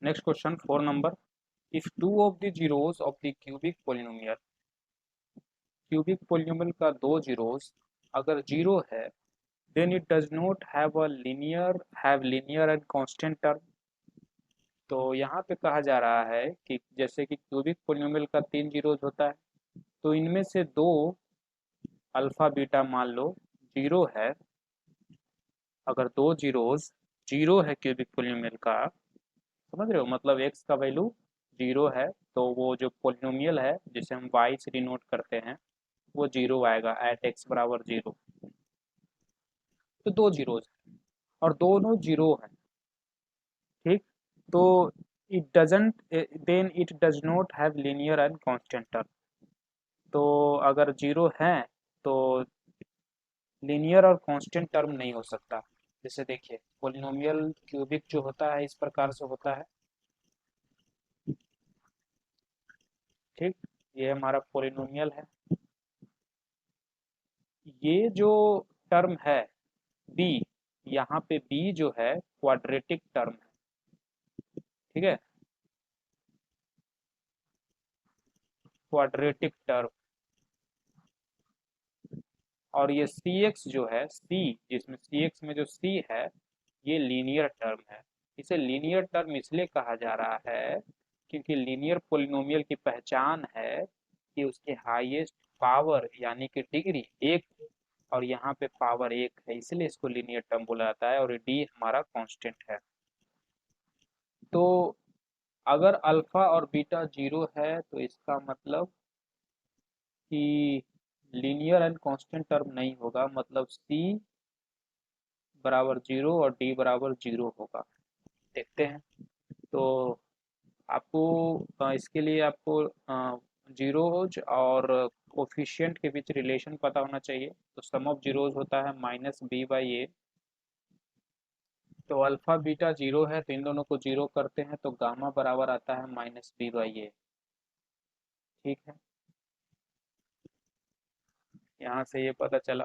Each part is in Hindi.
नेक्स्ट क्वेश्चन 4 नंबर। If two of the zeros of the cubic polynomial का दो जीरोस अगर जीरो है, then it does not have linear and constant term. तो यहाँ पे कहा जा रहा है कि जैसे कि क्यूबिक पोलिनोमियल का तीन जीरोस होता है, तो इनमें से दो अल्फा बीटा मान लो जीरो है। अगर दो जीरोस जीरो है क्यूबिक पोलिनोमियल का, समझ रहे हो, मतलब एक्स का वैल्यू जीरो है, तो वो जो पोलिनोमियल है जिसे हम वाई से डिनोट करते हैं वो जीरो आएगा एट एक्स बराबर जीरो। तो दो जीरोस और दोनों जीरो है, ठीक। तो it doesn't then it does not have linear and constant term. तो अगर जीरो है तो लीनियर और कांस्टेंट टर्म नहीं हो सकता। जैसे देखिए पोलिनोमियल क्यूबिक जो होता है इस प्रकार से होता है, ठीक। ये हमारा पोलिनोमियल है। ये जो टर्म है बी, यहाँ पे बी जो है क्वाड्रेटिक टर्म है, ठीक है, क्वाड्रेटिक टर्म। और ये सी एक्स जो है सी, जिसमें सी एक्स में जो सी है ये लीनियर टर्म है। इसे लीनियर टर्म इसलिए कहा जा रहा है क्योंकि लीनियर पोलिनोमियल की पहचान है कि उसके हाईएस्ट पावर यानी कि डिग्री एक, और यहाँ पे पावर एक है, इसलिए इसको लीनियर टर्म बोला जाता है। और डी हमारा कांस्टेंट है। तो अगर अल्फा और बीटा जीरो है तो इसका मतलब कि लीनियर एंड कांस्टेंट टर्म नहीं होगा, मतलब सी बराबर जीरो और डी बराबर जीरो होगा। देखते हैं। तो आपको इसके लिए आपको जीरोज और कोफिशिएंट के बीच रिलेशन पता होना चाहिए। तो सम ऑफ जीरोज होता है माइनस बी बाई ए। तो अल्फा बीटा जीरो है तो इन दोनों को जीरो करते हैं तो गामा बराबर आता है माइनस बी बाई ए, ठीक है। यहाँ से ये पता चला।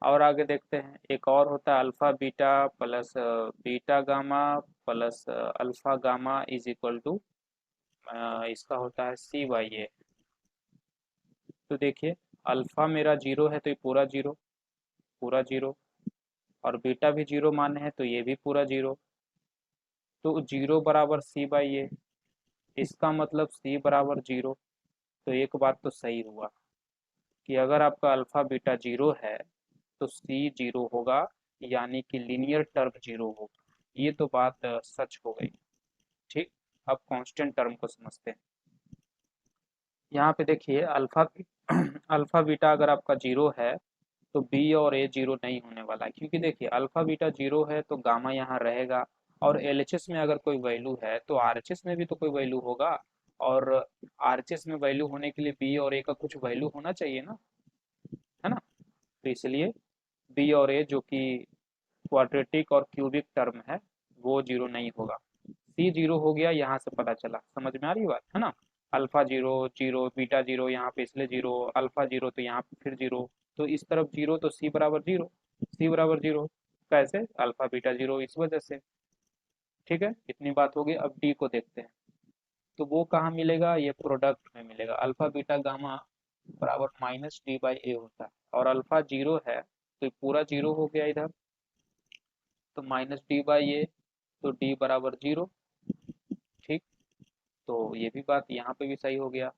और आगे देखते हैं, एक और होता है alpha beta plus beta gamma plus alpha gamma is equal to, इसका होता है सी बाई ए। तो देखिए अल्फा मेरा जीरो है तो ये पूरा जीरो, पूरा जीरो, और बीटा भी जीरो माने हैं तो ये भी पूरा जीरो। तो जीरो बराबर सी बाई ए, इसका मतलब सी बराबर जीरो। तो एक बात तो सही हुआ कि अगर आपका अल्फा बीटा जीरो है तो सी जीरो होगा, यानी कि लीनियर टर्म जीरो होगा। ये तो बात सच हो गई, ठीक। अब कांस्टेंट टर्म को समझते हैं। यहाँ पे देखिए अल्फा अल्फा बीटा अगर आपका जीरो है तो बी और ए जीरो नहीं होने वाला है, क्योंकि देखिए अल्फा बीटा जीरो है तो गामा यहाँ रहेगा। और एलएचएस में अगर कोई वैल्यू है तो आरएचएस में भी तो कोई वैल्यू होगा, और आरएचएस में वैल्यू होने के लिए बी और ए का कुछ वैल्यू होना चाहिए ना, है ना। तो इसलिए बी और ए जो कि क्वाड्रेटिक और क्यूबिक टर्म है वो जीरो नहीं होगा। सी जीरो हो गया, यहाँ से पता चला, समझ में आ रही बात है ना। Alpha zero zero beta zero, यहाँ पे इसलिए जीरो, अल्फा जीरो तो यहाँ पे फिर जीरो, तो इस तरफ जीरो तो सी बराबर जीरो, सी बराबर जीरो कैसे, अल्फा बीटा जीरो इस वजह से, ठीक है। इतनी बात होगी। अब डी को देखते हैं। तो वो कहाँ मिलेगा, ये प्रोडक्ट में मिलेगा। अल्फा बीटा गामा बराबर माइनस डी बाई ए होता है, और अल्फा जीरो है तो पूरा जीरो हो गया इधर, तो माइनस डी बाई ए, तो डी बराबर जीरो, ठीक। तो ये भी बात यहाँ पे भी सही हो गया।